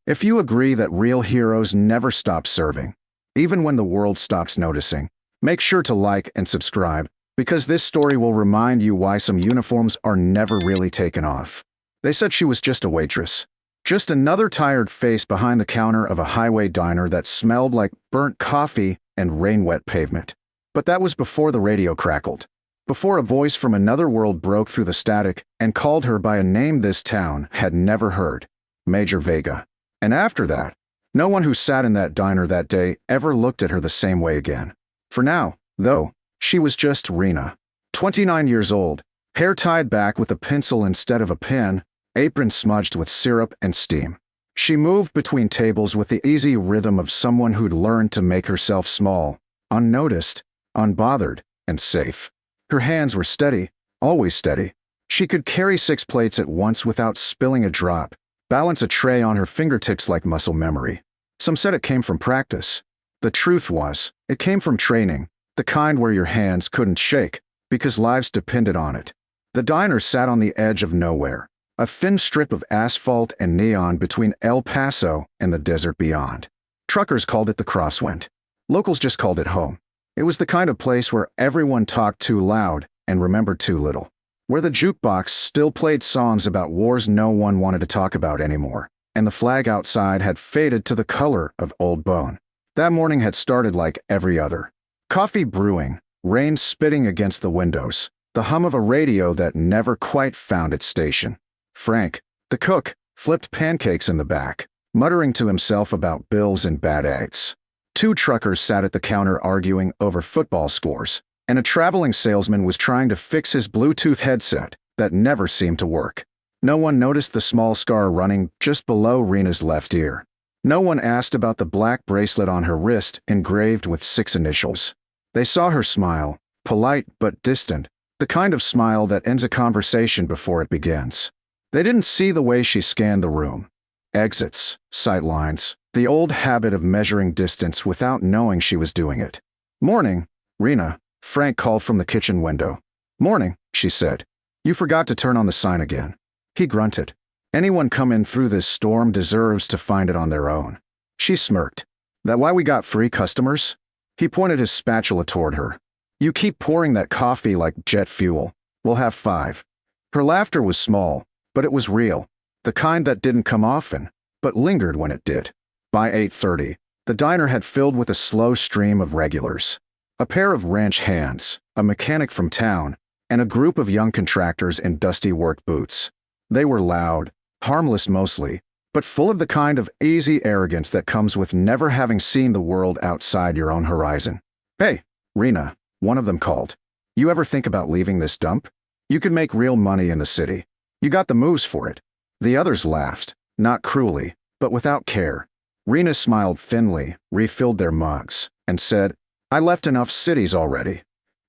If you agree that real heroes never stop serving, even when the world stops noticing, make sure to like and subscribe, because this story will remind you why some uniforms are never really taken off. They said she was just a waitress. Just another tired face behind the counter of a highway diner that smelled like burnt coffee and rain-wet pavement. But that was before the radio crackled. Before a voice from another world broke through the static and called her by a name this town had never heard. Major Vega. And after that, no one who sat in that diner that day ever looked at her the same way again. For now, though, she was just Rena. 29 years old, hair tied back with a pencil instead of a pen, apron smudged with syrup and steam. She moved between tables with the easy rhythm of someone who'd learned to make herself small, unnoticed, unbothered, and safe. Her hands were steady, always steady. She could carry 6 plates at once without spilling a drop, balance a tray on her fingertips like muscle memory. Some said it came from practice. The truth was, it came from training, the kind where your hands couldn't shake, because lives depended on it. The diner sat on the edge of nowhere, a thin strip of asphalt and neon between El Paso and the desert beyond. Truckers called it the crosswind. Locals just called it home. It was the kind of place where everyone talked too loud and remembered too little, where the jukebox still played songs about wars no one wanted to talk about anymore, and the flag outside had faded to the color of old bone. That morning had started like every other. Coffee brewing, rain spitting against the windows, the hum of a radio that never quite found its station. Frank, the cook, flipped pancakes in the back, muttering to himself about bills and bad eggs. 2 truckers sat at the counter arguing over football scores, and a traveling salesman was trying to fix his Bluetooth headset that never seemed to work. No one noticed the small scar running just below Rena's left ear. No one asked about the black bracelet on her wrist engraved with 6 initials. They saw her smile, polite but distant, the kind of smile that ends a conversation before it begins. They didn't see the way she scanned the room. Exits, sight lines, the old habit of measuring distance without knowing she was doing it. "Morning, Rena," Frank called from the kitchen window. "Morning," she said. "You forgot to turn on the sign again." He grunted. "Anyone come in through this storm deserves to find it on their own." She smirked. "That why we got 3 customers?" He pointed his spatula toward her. "You keep pouring that coffee like jet fuel. We'll have 5. Her laughter was small, but it was real. The kind that didn't come often, but lingered when it did. By 8:30, the diner had filled with a slow stream of regulars. A pair of ranch hands, a mechanic from town, and a group of young contractors in dusty work boots. They were loud, harmless mostly, but full of the kind of easy arrogance that comes with never having seen the world outside your own horizon. "Hey, Rena," one of them called. "You ever think about leaving this dump? You could make real money in the city. You got the moves for it." The others laughed, not cruelly, but without care. Rena smiled thinly, refilled their mugs, and said, "I left enough cities already."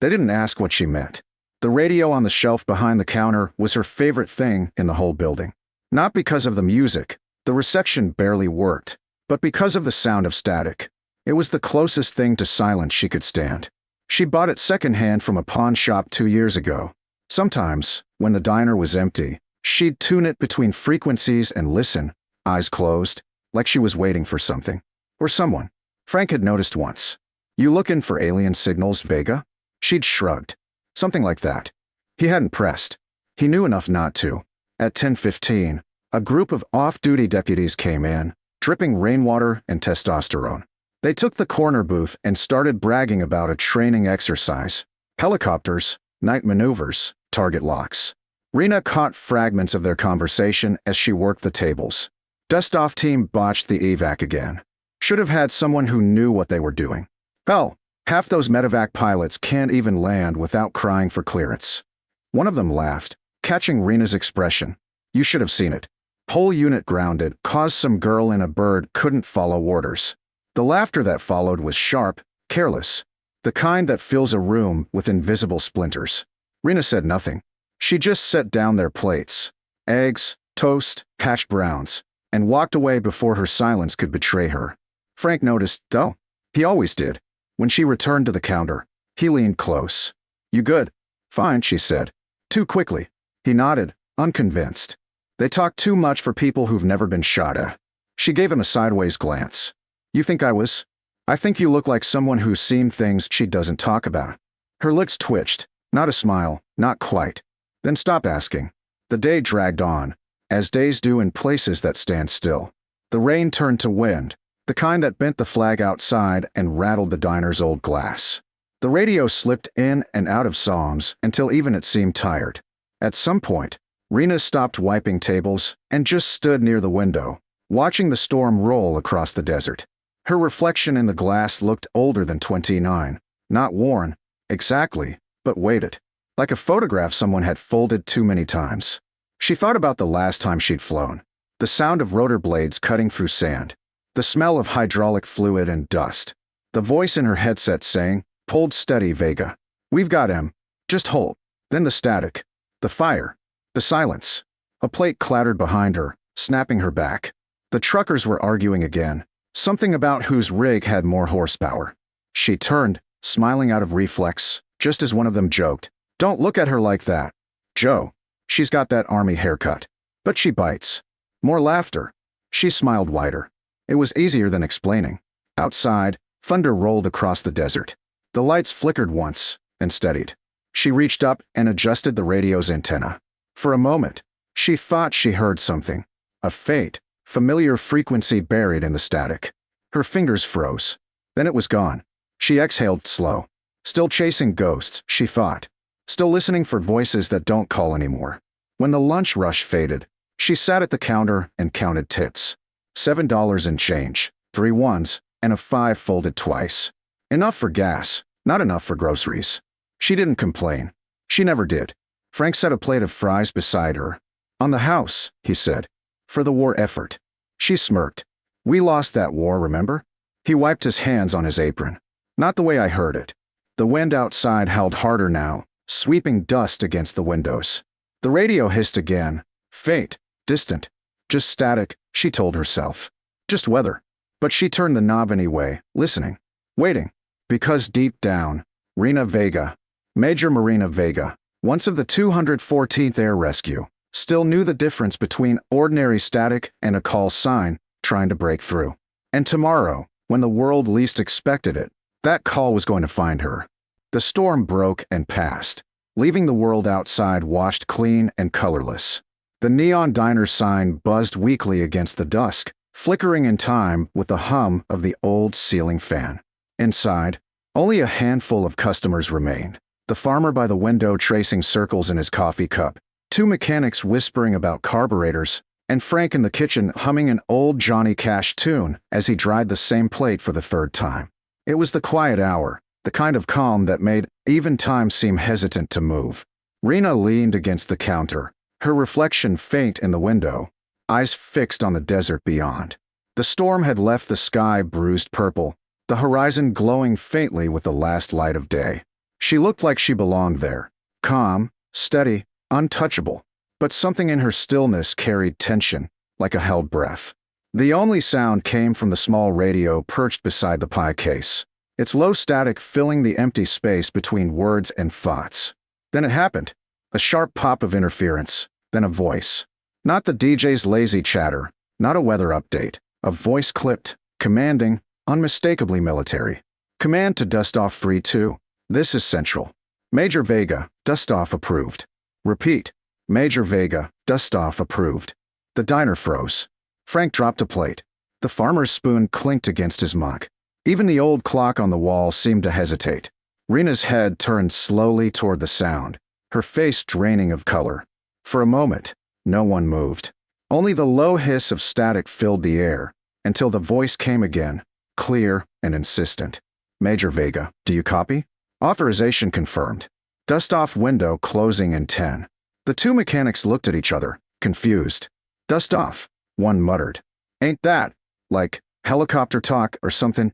They didn't ask what she meant. The radio on the shelf behind the counter was her favorite thing in the whole building. Not because of the music, the reception barely worked, but because of the sound of static. It was the closest thing to silence she could stand. She bought it secondhand from a pawn shop 2 years ago. Sometimes, when the diner was empty, she'd tune it between frequencies and listen, eyes closed, like she was waiting for something. Or someone. Frank had noticed once. "You looking for alien signals, Vega?" She'd shrugged. Something like that. He hadn't pressed. He knew enough not to. At 10:15, a group of off-duty deputies came in, dripping rainwater and testosterone. They took the corner booth and started bragging about a training exercise. Helicopters, night maneuvers, target locks. Rena caught fragments of their conversation as she worked the tables. Dustoff team botched the evac again. Should have had someone who knew what they were doing. Hell, half those medevac pilots can't even land without crying for clearance. One of them laughed, catching Rena's expression. You should have seen it. Whole unit grounded, caused some girl in a bird couldn't follow orders. The laughter that followed was sharp, careless, the kind that fills a room with invisible splinters. Rena said nothing. She just set down their plates, eggs, toast, hash browns, and walked away before her silence could betray her. Frank noticed, though. He always did. When she returned to the counter, he leaned close. "You good?" "Fine," she said. "Too quickly." He nodded, unconvinced. They talk too much for people who've never been shot at. She gave him a sideways glance. You think I was? I think you look like someone who's seen things she doesn't talk about. Her lips twitched. Not a smile, not quite. Then stop asking. The day dragged on, as days do in places that stand still. The rain turned to wind, the kind that bent the flag outside and rattled the diner's old glass. The radio slipped in and out of songs until even it seemed tired. At some point, Rena stopped wiping tables and just stood near the window, watching the storm roll across the desert. Her reflection in the glass looked older than 29, not worn, exactly, but weighted, like a photograph someone had folded too many times. She thought about the last time she'd flown, the sound of rotor blades cutting through sand, the smell of hydraulic fluid and dust, the voice in her headset saying, "Hold steady, Vega. We've got him. Just hold." Then the static, the fire, the silence. A plate clattered behind her, snapping her back. The truckers were arguing again, something about whose rig had more horsepower. She turned, smiling out of reflex, just as one of them joked, "Don't look at her like that, Joe. She's got that army haircut. But she bites." More laughter. She smiled wider. It was easier than explaining. Outside, thunder rolled across the desert. The lights flickered once and steadied. She reached up and adjusted the radio's antenna. For a moment, she thought she heard something. A faint, familiar frequency buried in the static. Her fingers froze. Then it was gone. She exhaled slow. Still chasing ghosts, she thought. Still listening for voices that don't call anymore. When the lunch rush faded, she sat at the counter and counted tips. $7 in change, 3 ones, and a 5 folded twice. Enough for gas, not enough for groceries. She didn't complain. She never did. Frank set a plate of fries beside her. "On the house," he said. "For the war effort." She smirked. "We lost that war, remember?" He wiped his hands on his apron. "Not the way I heard it." The wind outside howled harder now, sweeping dust against the windows. The radio hissed again. Faint, distant. Just static, she told herself. Just weather. But she turned the knob anyway, listening. Waiting. Because deep down, Rena Vega, Major Marina Vega, once of the 214th Air Rescue, still knew the difference between ordinary static and a call sign trying to break through. And tomorrow, when the world least expected it, that call was going to find her. The storm broke and passed, leaving the world outside washed clean and colorless. The neon diner sign buzzed weakly against the dusk, flickering in time with the hum of the old ceiling fan. Inside, only a handful of customers remained. The farmer by the window tracing circles in his coffee cup, 2 mechanics whispering about carburetors, and Frank in the kitchen humming an old Johnny Cash tune as he dried the same plate for the 3rd time. It was the quiet hour, the kind of calm that made even time seem hesitant to move. Rena leaned against the counter, her reflection faint in the window, eyes fixed on the desert beyond. The storm had left the sky bruised purple, the horizon glowing faintly with the last light of day. She looked like she belonged there, calm, steady, untouchable, but something in her stillness carried tension, like a held breath. The only sound came from the small radio perched beside the pie case, its low static filling the empty space between words and thoughts. Then it happened. A sharp pop of interference, then a voice. Not the DJ's lazy chatter, not a weather update. A voice clipped, commanding, unmistakably military. "Command to Dustoff free 2. This is Central. Major Vega, Dustoff approved. Repeat. Major Vega, Dustoff approved." The diner froze. Frank dropped a plate. The farmer's spoon clinked against his mug. Even the old clock on the wall seemed to hesitate. Rena's head turned slowly toward the sound, her face draining of color. For a moment, no one moved. Only the low hiss of static filled the air, until the voice came again, clear and insistent. "Major Vega, do you copy?" Authorization confirmed. Dustoff window closing in 10. The 2 mechanics looked at each other, confused. "Dustoff," one muttered. "Ain't that, like, helicopter talk or something?"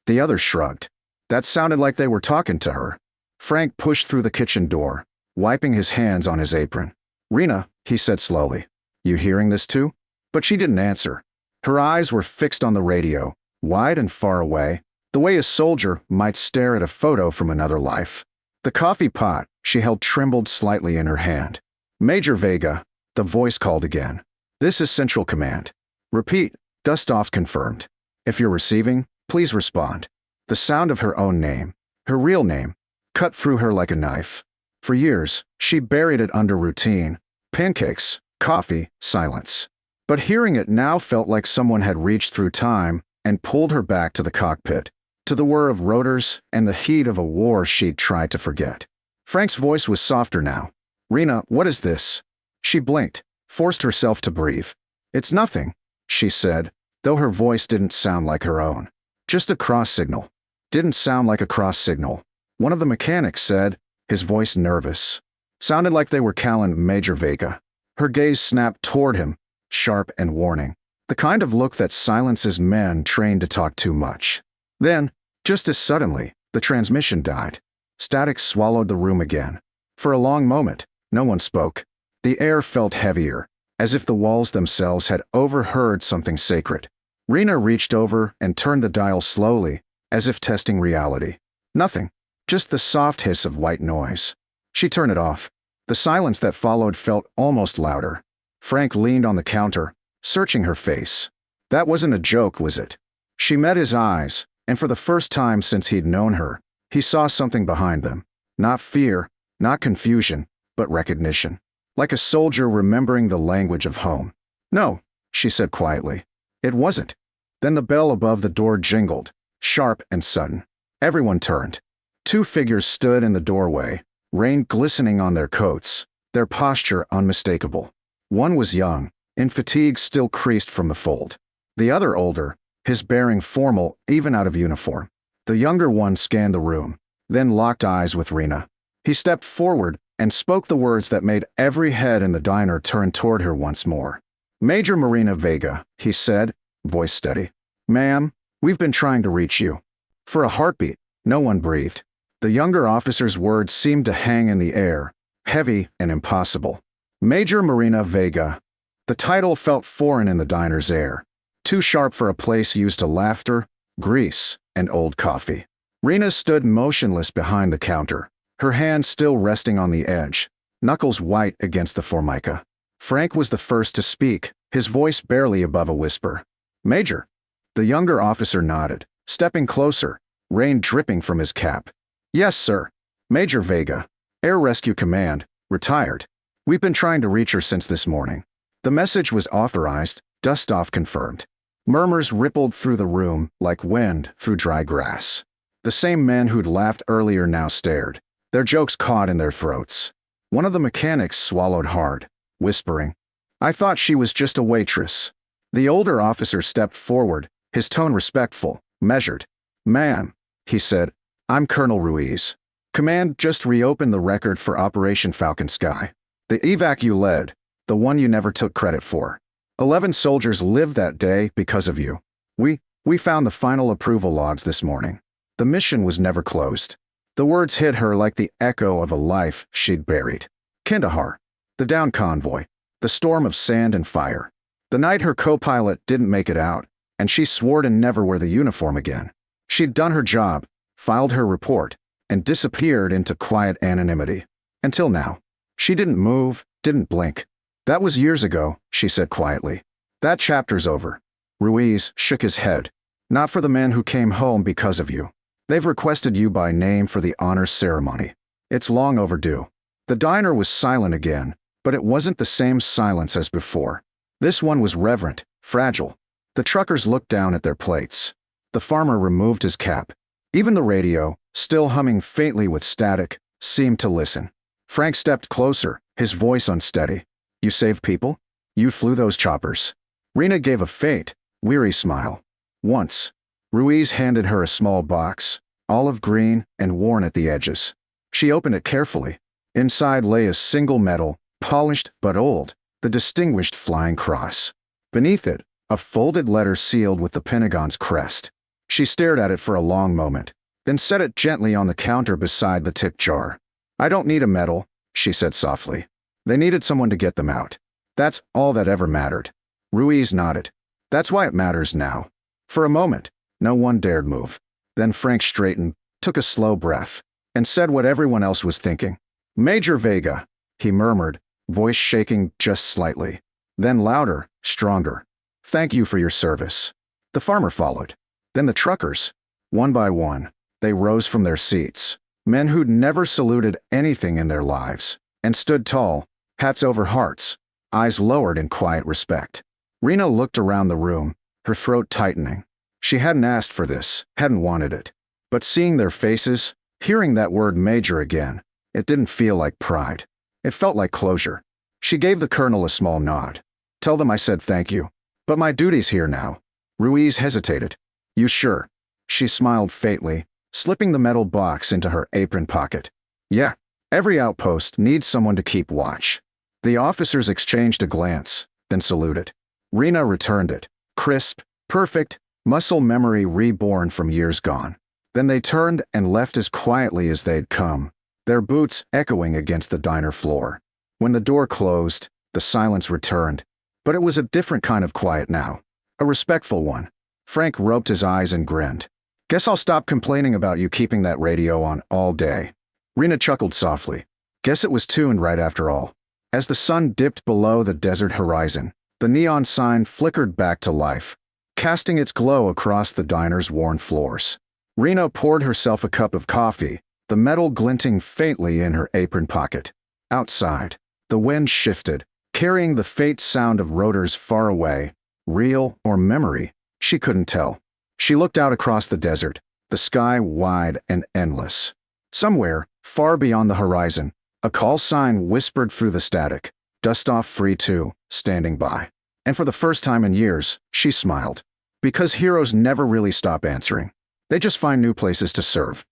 The other shrugged. That sounded like they were talking to her. Frank pushed through the kitchen door, wiping his hands on his apron. "Rena," he said slowly, "you hearing this too?" But she didn't answer. Her eyes were fixed on the radio, wide and far away, the way a soldier might stare at a photo from another life. The coffee pot she held trembled slightly in her hand. "Major Vega," the voice called again. "This is Central Command. Repeat, Dustoff confirmed. If you're receiving, please respond. The sound of her own name, her real name, cut through her like a knife. For years, she buried it under routine, pancakes, coffee, silence. But hearing it now felt like someone had reached through time and pulled her back to the cockpit, to the whir of rotors and the heat of a war she'd tried to forget. Frank's voice was softer now. "Rena, what is this?" She blinked, forced herself to breathe. "It's nothing," she said, though her voice didn't sound like her own. "Just a cross signal." Didn't sound like a cross signal. One of the mechanics said, his voice nervous. Sounded like they were calling Major Vega. Her gaze snapped toward him, sharp and warning. The kind of look that silences men trained to talk too much. Then, just as suddenly, the transmission died. Static swallowed the room again. For a long moment, no one spoke. The air felt heavier, as if the walls themselves had overheard something sacred. Rena reached over and turned the dial slowly, as if testing reality. Nothing, just the soft hiss of white noise. She turned it off. The silence that followed felt almost louder. Frank leaned on the counter, searching her face. That wasn't a joke, was it? She met his eyes, and for the first time since he'd known her, he saw something behind them. Not fear, not confusion, but recognition. Like a soldier remembering the language of home. "No," she said quietly. "It wasn't." Then the bell above the door jingled, sharp and sudden. Everyone turned. Two figures stood in the doorway, rain glistening on their coats, their posture unmistakable. One was young, in fatigue still creased from the fold. The other older, his bearing formal even out of uniform. The younger one scanned the room, then locked eyes with Rena. He stepped forward and spoke the words that made every head in the diner turn toward her once more. "Major Marina Vega," he said, voice steady. "Ma'am, we've been trying to reach you." For a heartbeat, no one breathed. The younger officer's words seemed to hang in the air, heavy and impossible. Major Marina Vega. The title felt foreign in the diner's air, too sharp for a place used to laughter, grease, and old coffee. Rena stood motionless behind the counter, her hand still resting on the edge, knuckles white against the formica. Frank was the first to speak, his voice barely above a whisper. "Major." The younger officer nodded, stepping closer, rain dripping from his cap. "Yes, sir. Major Vega, Air Rescue Command, retired. We've been trying to reach her since this morning." The message was authorized, Dustoff confirmed. Murmurs rippled through the room like wind through dry grass. The same men who'd laughed earlier now stared, their jokes caught in their throats. One of the mechanics swallowed hard, whispering, "I thought she was just a waitress." The older officer stepped forward, his tone respectful, measured. "Ma'am," he said, "I'm Colonel Ruiz. Command just reopened the record for Operation Falcon Sky. The evac you led, the one you never took credit for. 11 soldiers lived that day because of you. We found the final approval logs this morning. The mission was never closed." The words hit her like the echo of a life she'd buried. Kandahar, the down convoy, the storm of sand and fire. The night her co-pilot didn't make it out, and she swore to never wear the uniform again. She'd done her job, filed her report, and disappeared into quiet anonymity. Until now. She didn't move, didn't blink. "That was years ago," she said quietly. "That chapter's over." Ruiz shook his head. "Not for the men who came home because of you. They've requested you by name for the honors ceremony. It's long overdue." The diner was silent again, but it wasn't the same silence as before. This one was reverent, fragile. The truckers looked down at their plates. The farmer removed his cap. Even the radio, still humming faintly with static, seemed to listen. Frank stepped closer, his voice unsteady. "You saved people? You flew those choppers?" Rena gave a faint, weary smile. "Once." Ruiz handed her a small box, olive green and worn at the edges. She opened it carefully. Inside lay a single medal, polished but old, the Distinguished Flying Cross. Beneath it, a folded letter sealed with the Pentagon's crest. She stared at it for a long moment, then set it gently on the counter beside the tip jar. "I don't need a medal," she said softly. "They needed someone to get them out. That's all that ever mattered." Ruiz nodded. "That's why it matters now." For a moment, no one dared move. Then Frank straightened, took a slow breath, and said what everyone else was thinking. "Major Vega," he murmured, voice shaking just slightly. Then louder, stronger. Thank you for your service." The farmer followed. Then the truckers. One by one, they rose from their seats. Men who'd never saluted anything in their lives, and stood tall, hats over hearts, eyes lowered in quiet respect. Rena looked around the room, her throat tightening. She hadn't asked for this, hadn't wanted it. But seeing their faces, hearing that word major again, it didn't feel like pride. It felt like closure. She gave the colonel a small nod. "Tell them I said thank you. But my duty's here now." Ruiz hesitated. "You sure?" She smiled faintly, slipping the metal box into her apron pocket. "Yeah, every outpost needs someone to keep watch." The officers exchanged a glance, then saluted. Rena returned it, crisp, perfect, muscle memory reborn from years gone. Then they turned and left as quietly as they'd come, their boots echoing against the diner floor. When the door closed, the silence returned, but it was a different kind of quiet now, a respectful one. Frank rubbed his eyes and grinned. "Guess I'll stop complaining about you keeping that radio on all day." Rena chuckled softly. Guess it was tuned right after all. As the sun dipped below the desert horizon, the neon sign flickered back to life, casting its glow across the diner's worn floors. Rena poured herself a cup of coffee, the metal glinting faintly in her apron pocket. Outside, the wind shifted, carrying the faint sound of rotors far away, real or memory, she couldn't tell. She looked out across the desert, the sky wide and endless. Somewhere, far beyond the horizon, a call sign whispered through the static, "Dustoff Free 2, standing by." And for the first time in years, she smiled. Because heroes never really stop answering. They just find new places to serve.